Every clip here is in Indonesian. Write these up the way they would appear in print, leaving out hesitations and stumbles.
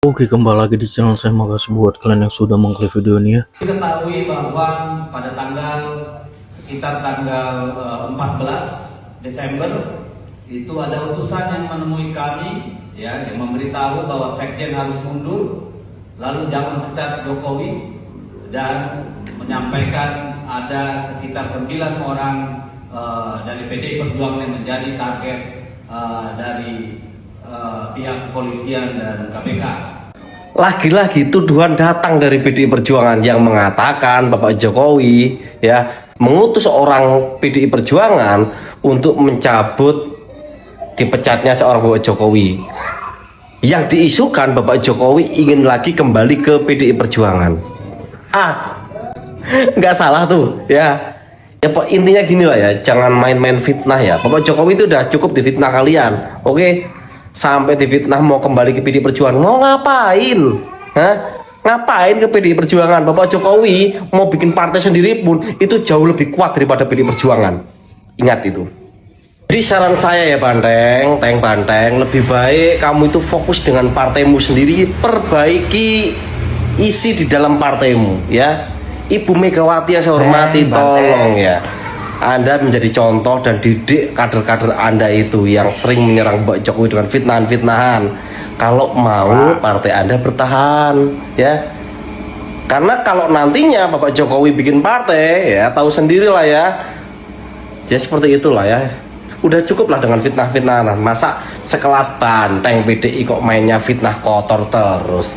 Oke, kembali lagi di channel saya. Makasih buat kalian yang sudah mengklik video ini ya. Diketahui bahwa pada sekitar tanggal 14 Desember itu ada utusan yang menemui kami ya, yang memberitahu bahwa Sekjen harus mundur, lalu jangan pecat Jokowi, dan menyampaikan ada sekitar 9 orang dari PDI Perjuangan yang menjadi target dari pihak kepolisian dan KPK. Lagi-lagi tuduhan datang dari PDI Perjuangan yang mengatakan Bapak Jokowi ya mengutus seorang PDI Perjuangan untuk mencabut dipecatnya seorang Bapak Jokowi. Yang diisukan Bapak Jokowi ingin lagi kembali ke PDI Perjuangan. Nggak salah tuh ya. Ya Pak, intinya gini lah ya, jangan main-main fitnah ya. Bapak Jokowi itu udah cukup difitnah kalian, oke? Sampai difitnah mau kembali ke PDI Perjuangan, mau ngapain? Hah? Ngapain ke PDI Perjuangan? Bapak Jokowi mau bikin partai sendiri pun itu jauh lebih kuat daripada PDI Perjuangan. Ingat itu. Jadi saran saya ya Banteng, lebih baik kamu itu fokus dengan partaimu sendiri, perbaiki isi di dalam partaimu ya. Ibu Megawati yang saya hormati, tolong ya, Anda menjadi contoh dan didik kader-kader Anda itu yang sering menyerang Bapak Jokowi dengan fitnahan-fitnahan. Kalau mau partai Anda bertahan ya. Karena kalau nantinya Bapak Jokowi bikin partai ya, tahu sendirilah ya. Ya seperti itulah ya. Udah cukup lah dengan fitnah-fitnahan. Masa sekelas Banteng PDI kok mainnya fitnah kotor terus.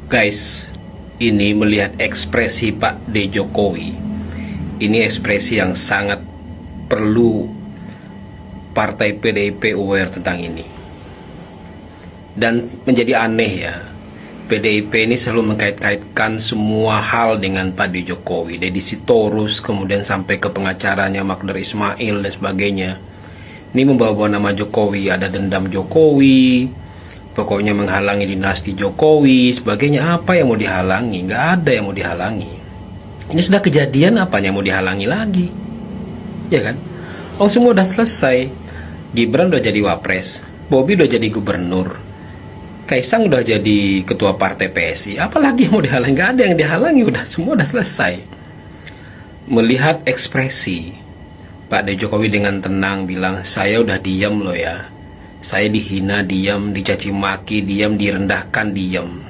Guys, ini melihat ekspresi Pak D. Jokowi. Ini ekspresi yang sangat perlu partai PDIP aware tentang ini. Dan menjadi aneh ya, PDIP ini selalu mengkait-kaitkan semua hal dengan Pak D. Jokowi. Dari Sitorus, kemudian sampai ke pengacaranya Magdar Ismail dan sebagainya. Ini membawa nama Jokowi, ada dendam Jokowi, pokoknya menghalangi dinasti Jokowi, sebagainya. Apa yang mau dihalangi? Nggak ada yang mau dihalangi. Ini sudah kejadian, apa yang mau dihalangi lagi? Ya kan? Oh, semua udah selesai. Gibran udah jadi wapres, Bobi udah jadi gubernur, Kaisang udah jadi ketua partai PSI. Apalagi yang mau dihalangi? Nggak ada yang dihalangi, udah semua udah selesai. Melihat ekspresi Pak D. Jokowi dengan tenang bilang, saya udah diam loh ya. Saya dihina diam, dicaci maki diam, direndahkan diam.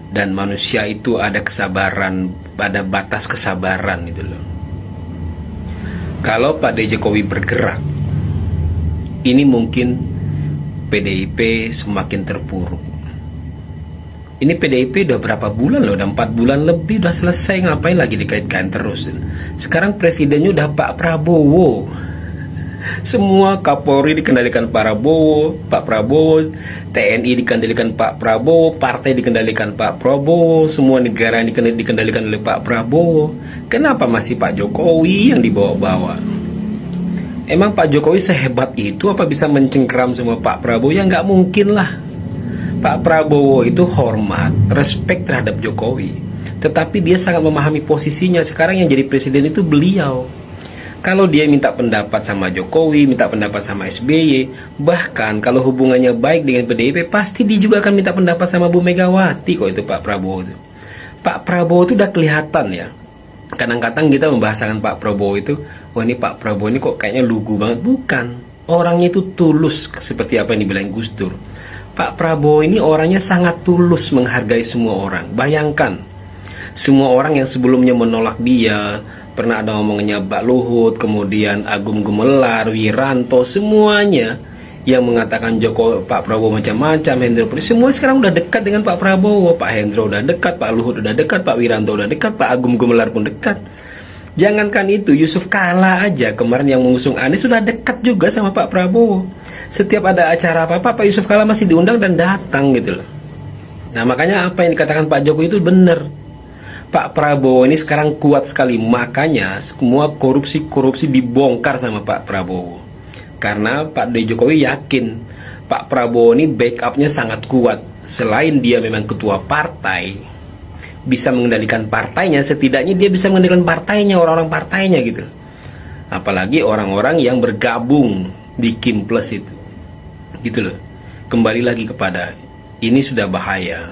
Dan manusia itu ada kesabaran, ada batas kesabaran gitu loh. Kalau Pak D. Jokowi bergerak, ini mungkin PDIP semakin terpuruk. Ini PDIP udah berapa bulan loh, udah 4 bulan lebih, udah selesai, ngapain lagi dikait-kaitkan terus. Sekarang presidennya udah Pak Prabowo. Semua Kapolri dikendalikan Pak Prabowo, TNI dikendalikan Pak Prabowo, partai dikendalikan Pak Prabowo, semua negara dikendalikan oleh Pak Prabowo. Kenapa masih Pak Jokowi yang dibawa-bawa? Emang Pak Jokowi sehebat itu apa bisa mencengkeram semua Pak Prabowo? Ya nggak mungkin lah. Pak Prabowo itu hormat, respect terhadap Jokowi, tetapi dia sangat memahami posisinya. Sekarang yang jadi presiden itu beliau. Kalau dia minta pendapat sama Jokowi, minta pendapat sama SBY, bahkan kalau hubungannya baik dengan PDIP, pasti dia juga akan minta pendapat sama Bu Megawati kok itu Pak Prabowo itu. Pak Prabowo itu udah kelihatan ya. Kadang-kadang kita membahasakan Pak Prabowo itu, oh ini Pak Prabowo ini kok kayaknya lugu banget. Bukan, orangnya itu tulus seperti apa yang dibilang Gus Dur. Pak Prabowo ini orangnya sangat tulus menghargai semua orang. Bayangkan, semua orang yang sebelumnya menolak dia, pernah ada ngomongnya Pak Luhut, kemudian Agung Gumelar, Wiranto, semuanya yang mengatakan Pak Prabowo macam-macam, Hendro Priyono, semua sekarang udah dekat dengan Pak Prabowo. Pak Hendro udah dekat, Pak Luhut udah dekat, Pak Wiranto udah dekat, Pak Agung Gumelar pun dekat. Jangankan itu, Yusuf Kala aja kemarin yang mengusung Anies sudah dekat juga sama Pak Prabowo. Setiap ada acara apa-apa, Pak Yusuf Kala masih diundang dan datang gitu loh. Nah makanya apa yang dikatakan Pak Jokowi itu benar. Pak Prabowo ini sekarang kuat sekali, makanya semua korupsi dibongkar sama Pak Prabowo. Karena Pak D. Jokowi yakin Pak Prabowo ini backupnya sangat kuat. Selain dia memang ketua partai, bisa mengendalikan partainya, setidaknya dia bisa mengendalikan partainya, orang-orang partainya gitu. Apalagi orang-orang yang bergabung di Kim Plus itu, gitu loh. Kembali lagi kepada Ini sudah bahaya.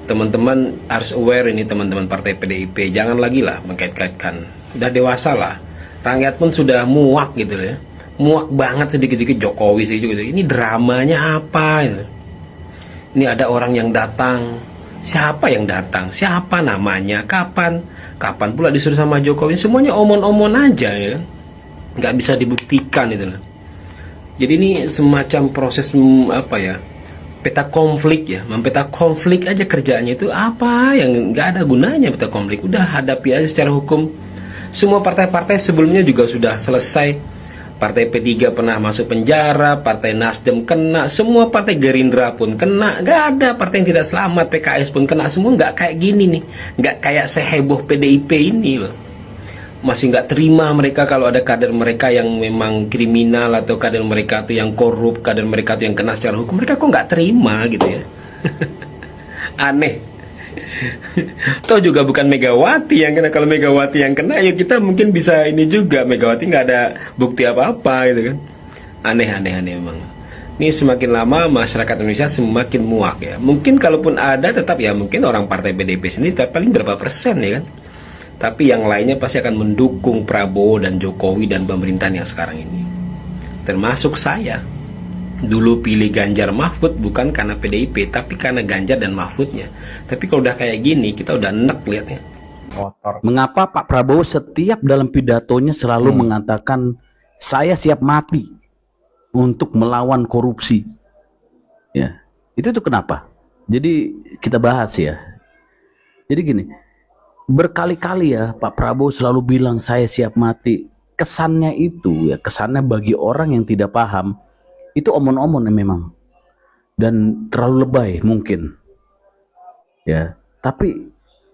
Teman-teman harus aware ini, teman-teman partai PDIP. Jangan lagi lah mengkait-kaitkan. Udah dewasa lah. Rakyat pun sudah muak gitu ya. Muak banget sedikit-sedikit Jokowi sih gitu. Ini dramanya apa gitu. Ini ada orang yang datang. Siapa yang datang? Siapa namanya? Kapan? Kapan pula disuruh sama Jokowi? Semuanya omon-omon aja ya. Nggak bisa dibuktikan itu. Jadi ini semacam proses apa ya? Peta konflik ya. Mempeta konflik aja kerjaannya itu apa yang nggak ada gunanya peta konflik. Udah hadapi aja secara hukum. Semua partai-partai sebelumnya juga sudah selesai. Partai P3 pernah masuk penjara, Partai Nasdem kena, semua partai Gerindra pun kena, nggak ada partai yang tidak selamat, PKS pun kena, semua nggak kayak gini nih, nggak kayak seheboh PDIP ini loh. Masih nggak terima mereka kalau ada kader mereka yang memang kriminal atau kader mereka tuh yang korup, kader mereka tuh yang kena secara hukum, mereka kok nggak terima gitu ya. Aneh. Toh juga bukan Megawati yang kena. Kalau Megawati yang kena ya kita mungkin bisa ini juga. Megawati nggak ada bukti apa-apa gitu kan. Aneh emang. Ini semakin lama masyarakat Indonesia semakin muak ya. Mungkin kalaupun ada tetap ya mungkin orang partai PDIP sendiri paling berapa persen ya kan. Tapi yang lainnya pasti akan mendukung Prabowo dan Jokowi dan pemerintahan yang sekarang ini. Termasuk saya. Dulu pilih Ganjar Mahfud bukan karena PDIP, tapi karena Ganjar dan Mahfudnya. Tapi kalau udah kayak gini, kita udah enek liatnya. Mengapa Pak Prabowo setiap dalam pidatonya selalu mengatakan saya siap mati untuk melawan korupsi? Ya, itu tuh kenapa? Jadi kita bahas ya. Jadi gini, berkali-kali ya Pak Prabowo selalu bilang saya siap mati. Kesannya itu ya, kesannya bagi orang yang tidak paham itu omon-omon memang dan terlalu lebay mungkin ya, tapi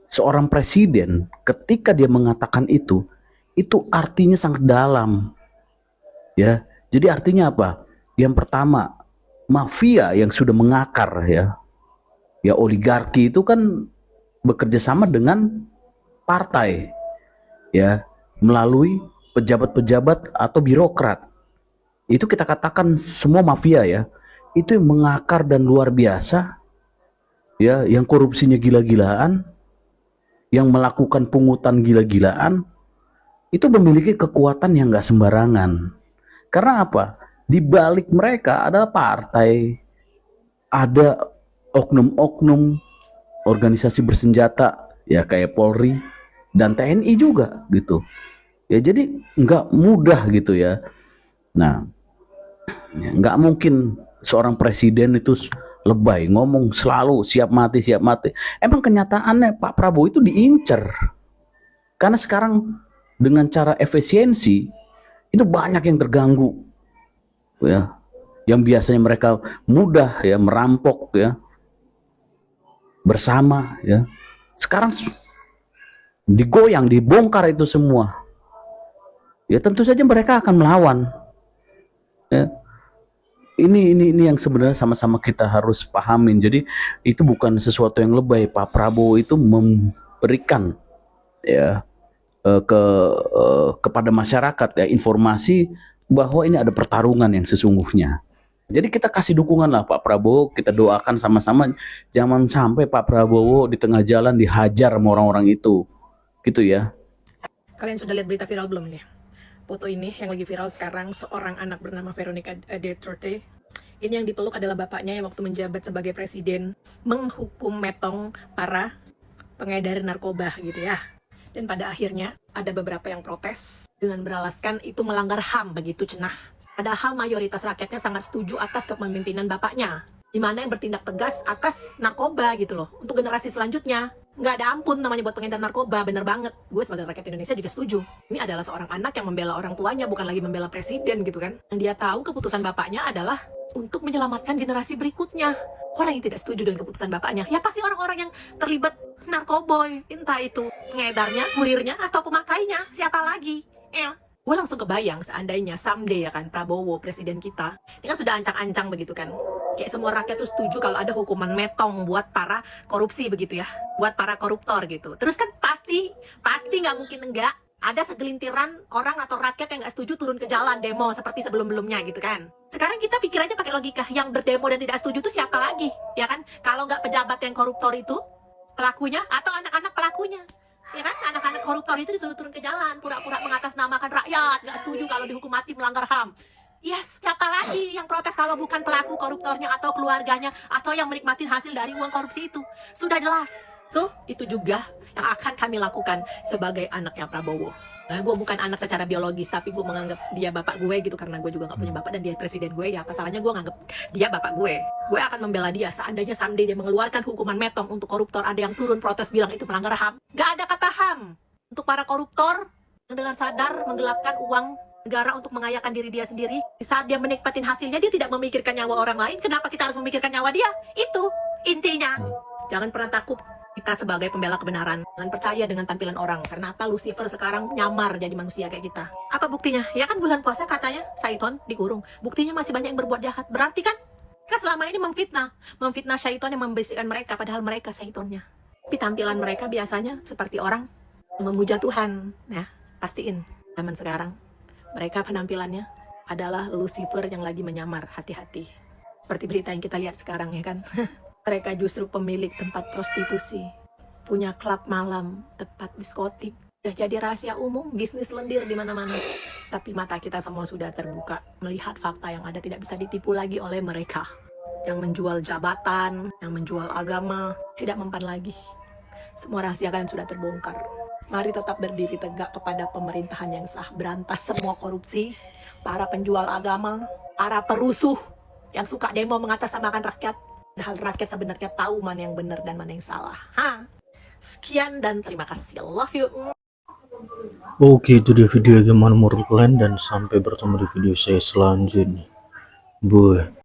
seorang presiden ketika dia mengatakan itu artinya sangat dalam ya. Jadi artinya apa? Yang pertama, mafia yang sudah mengakar ya oligarki itu kan bekerja sama dengan partai ya melalui pejabat-pejabat atau birokrat. Itu kita katakan semua mafia ya, itu yang mengakar dan luar biasa ya, yang korupsinya gila-gilaan, yang melakukan pungutan gila-gilaan, itu memiliki kekuatan yang gak sembarangan. Karena apa? Di balik mereka ada partai, ada oknum-oknum organisasi bersenjata ya kayak Polri dan TNI juga gitu ya. Jadi nggak mudah gitu ya. Nah, nggak mungkin seorang presiden itu lebay ngomong selalu siap mati. Emang kenyataannya Pak Prabowo itu diincar karena sekarang dengan cara efisiensi itu banyak yang terganggu ya, yang biasanya mereka mudah ya merampok ya bersama ya, sekarang digoyang, dibongkar itu semua ya. Tentu saja mereka akan melawan ya. Ini yang sebenarnya sama-sama kita harus pahamin. Jadi itu bukan sesuatu yang lebay. Pak Prabowo itu memberikan ya kepada masyarakat ya informasi bahwa ini ada pertarungan yang sesungguhnya. Jadi kita kasih dukungan lah Pak Prabowo, kita doakan sama-sama jangan sampai Pak Prabowo di tengah jalan dihajar sama orang-orang itu. Gitu ya. Kalian sudah lihat berita viral belum nih? Foto ini yang lagi viral sekarang, seorang anak bernama Veronica Duterte. Ini yang dipeluk adalah bapaknya yang waktu menjabat sebagai presiden menghukum metong para pengedar narkoba gitu ya. Dan pada akhirnya ada beberapa yang protes dengan beralaskan itu melanggar HAM begitu cenah. Padahal mayoritas rakyatnya sangat setuju atas kepemimpinan bapaknya, di mana yang bertindak tegas atas narkoba gitu loh. Untuk generasi selanjutnya nggak ada ampun namanya buat pengedar narkoba, bener banget. Gue sebagai rakyat Indonesia juga setuju. Ini adalah seorang anak yang membela orang tuanya, bukan lagi membela presiden gitu kan. Yang dia tahu keputusan bapaknya adalah untuk menyelamatkan generasi berikutnya. Orang yang tidak setuju dengan keputusan bapaknya, ya pasti orang-orang yang terlibat narkoboy, entah itu pengedarnya, kurirnya, atau pemakainya, siapa lagi ya. Gue langsung kebayang seandainya someday ya kan Prabowo presiden kita, ini kan sudah ancang-ancang begitu kan. Kayak semua rakyat tuh setuju kalau ada hukuman metong buat para korupsi begitu ya, buat para koruptor gitu. Terus kan pasti nggak mungkin enggak ada segelintiran orang atau rakyat yang nggak setuju turun ke jalan demo seperti sebelum-belumnya gitu kan. Sekarang kita pikir aja pakai logika, yang berdemo dan tidak setuju itu siapa lagi, ya kan? Kalau nggak pejabat yang koruptor itu pelakunya, atau anak-anak pelakunya, ya kan? Anak-anak koruptor itu disuruh turun ke jalan, pura-pura mengatasnamakan rakyat, nggak setuju kalau dihukum mati melanggar HAM. Yes, siapa lagi yang protes kalau bukan pelaku koruptornya atau keluarganya atau yang menikmati hasil dari uang korupsi itu? Sudah jelas. So, itu juga yang akan kami lakukan sebagai anaknya Prabowo. Nah, gue bukan anak secara biologis, tapi gue menganggap dia bapak gue gitu, karena gue juga gak punya bapak dan dia presiden gue. Ya apa salahnya gue nganggap dia bapak gue. Gue akan membela dia seandainya someday dia mengeluarkan hukuman metong untuk koruptor. Ada yang turun protes bilang itu melanggar HAM. Gak ada kata HAM untuk para koruptor yang dengan sadar menggelapkan uang negara untuk mengayakan diri dia sendiri. Di saat dia menikmatin hasilnya, dia tidak memikirkan nyawa orang lain. Kenapa kita harus memikirkan nyawa dia? Itu intinya. Jangan pernah takut. Kita sebagai pembela kebenaran, jangan percaya dengan tampilan orang. Karena apa? Lucifer sekarang nyamar jadi manusia kayak kita. Apa buktinya? Ya kan bulan puasa katanya Syaiton dikurung. Buktinya masih banyak yang berbuat jahat. Berarti kan selama ini memfitnah Syaiton yang membisikkan mereka, padahal mereka Syaitonnya. Tapi tampilan mereka biasanya seperti orang yang memuja Tuhan. Nah, pastiin zaman sekarang mereka penampilannya adalah Lucifer yang lagi menyamar. Hati-hati. Seperti berita yang kita lihat sekarang, ya kan? Mereka justru pemilik tempat prostitusi, punya klub malam, tempat diskotik. Sudah jadi rahasia umum, bisnis lendir di mana-mana. Tapi mata kita semua sudah terbuka, melihat fakta yang ada tidak bisa ditipu lagi oleh mereka. Yang menjual jabatan, yang menjual agama, tidak mempan lagi. Semua rahasia kalian sudah terbongkar. Mari tetap berdiri tegak kepada pemerintahan yang sah, berantas semua korupsi, para penjual agama, para perusuh yang suka demo mengatasnamakan rakyat. Padahal rakyat sebenarnya tahu mana yang benar dan mana yang salah. Sekian dan terima kasih. Love you. Oke, itu dia video, gimana menurut kalian, dan sampai bertemu di video saya selanjutnya. Bye.